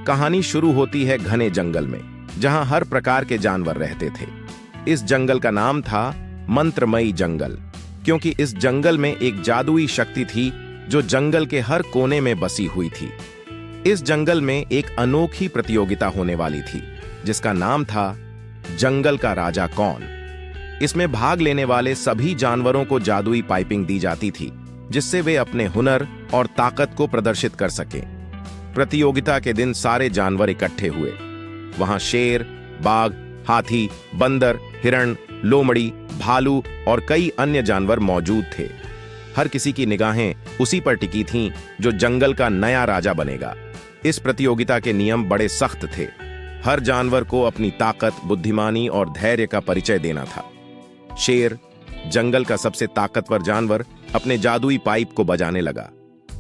कहानी शुरू होती है घने जंगल में, जहां हर प्रकार के जानवर रहते थे। इस जंगल का नाम था मंत्रमयी जंगल, क्योंकि इस जंगल में एक जादुई शक्ति थी जो जंगल के हर कोने में बसी हुई थी। इस जंगल में एक अनोखी प्रतियोगिता होने वाली थी, जिसका नाम था जंगल का राजा कौन। इसमें भाग लेने वाले सभी जानवरों को जादुई पाइपिंग दी जाती थी, जिससे वे अपने हुनर और ताकत को प्रदर्शित कर सकें। प्रतियोगिता के दिन सारे जानवर इकट्ठे हुए। वहां शेर, बाघ, हाथी, बंदर, हिरण, लोमड़ी, भालू और कई अन्य जानवर मौजूद थे। हर किसी की निगाहें उसी पर टिकी थीं जो जंगल का नया राजा बनेगा। इस प्रतियोगिता के नियम बड़े सख्त थे। हर जानवर को अपनी ताकत, बुद्धिमानी और धैर्य का परिचय देना था। शेर, जंगल का सबसे ताकतवर जानवर, अपने जादुई पाइप को बजाने लगा।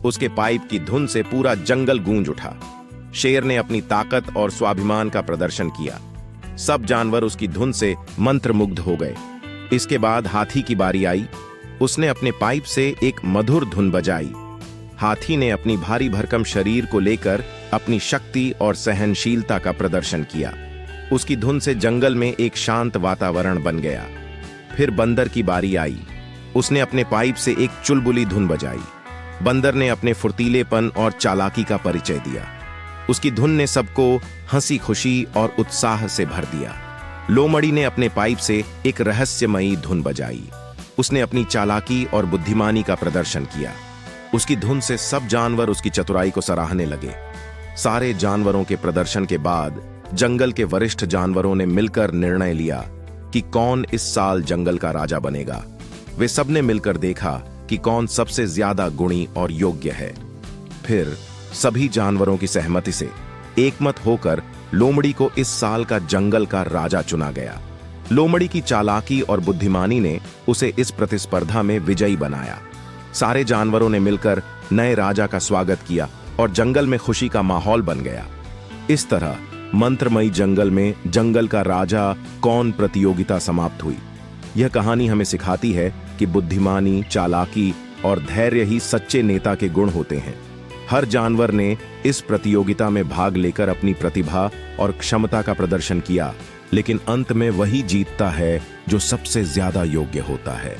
उसके पाइप की धुन से पूरा जंगल गूंज उठा। शेर ने अपनी ताकत और स्वाभिमान का प्रदर्शन किया। सब जानवर उसकी धुन से मंत्रमुग्ध हो गए। इसके बाद हाथी की बारी आई। उसने अपने पाइप से एक मधुर धुन बजाई। हाथी ने अपनी भारी भरकम शरीर को लेकर अपनी शक्ति और सहनशीलता का प्रदर्शन किया। उसकी धुन से जंगल में एक शांत वातावरण बन गया। फिर बंदर की बारी आई। उसने अपने पाइप से एक चुलबुली धुन बजाई। बंदर ने अपने फुर्तीलेपन और चालाकी का परिचय दिया। उसकी धुन ने सबको हंसी खुशी और उत्साह से भर दिया। लोमड़ी ने अपने पाइप से एक रहस्यमयी धुन बजाई। उसने अपनी चालाकी और बुद्धिमानी का प्रदर्शन किया। उसकी धुन से सब जानवर उसकी चतुराई को सराहने लगे। सारे जानवरों के प्रदर्शन के बाद जंगल के वरिष्ठ जानवरों ने मिलकर निर्णय लिया कि कौन इस साल जंगल का राजा बनेगा। वे सबने मिलकर देखा कि कौन सबसे ज्यादा गुणी और योग्य है। फिर सभी जानवरों की सहमति से एकमत होकर लोमड़ी को इस साल का जंगल का राजा चुना गया। लोमड़ी की चालाकी और बुद्धिमानी ने उसे इस प्रतिस्पर्धा में विजयी बनाया। सारे जानवरों ने मिलकर नए राजा का स्वागत किया और जंगल में खुशी का माहौल बन गया। इस तरह मंत्रमयी जंगल में जंगल का राजा कौन प्रतियोगिता समाप्त हुई। यह कहानी हमें सिखाती है कि बुद्धिमानी, चालाकी और धैर्य ही सच्चे नेता के गुण होते हैं। हर जानवर ने इस प्रतियोगिता में भाग लेकर अपनी प्रतिभा और क्षमता का प्रदर्शन किया, लेकिन अंत में वही जीतता है जो सबसे ज्यादा योग्य होता है।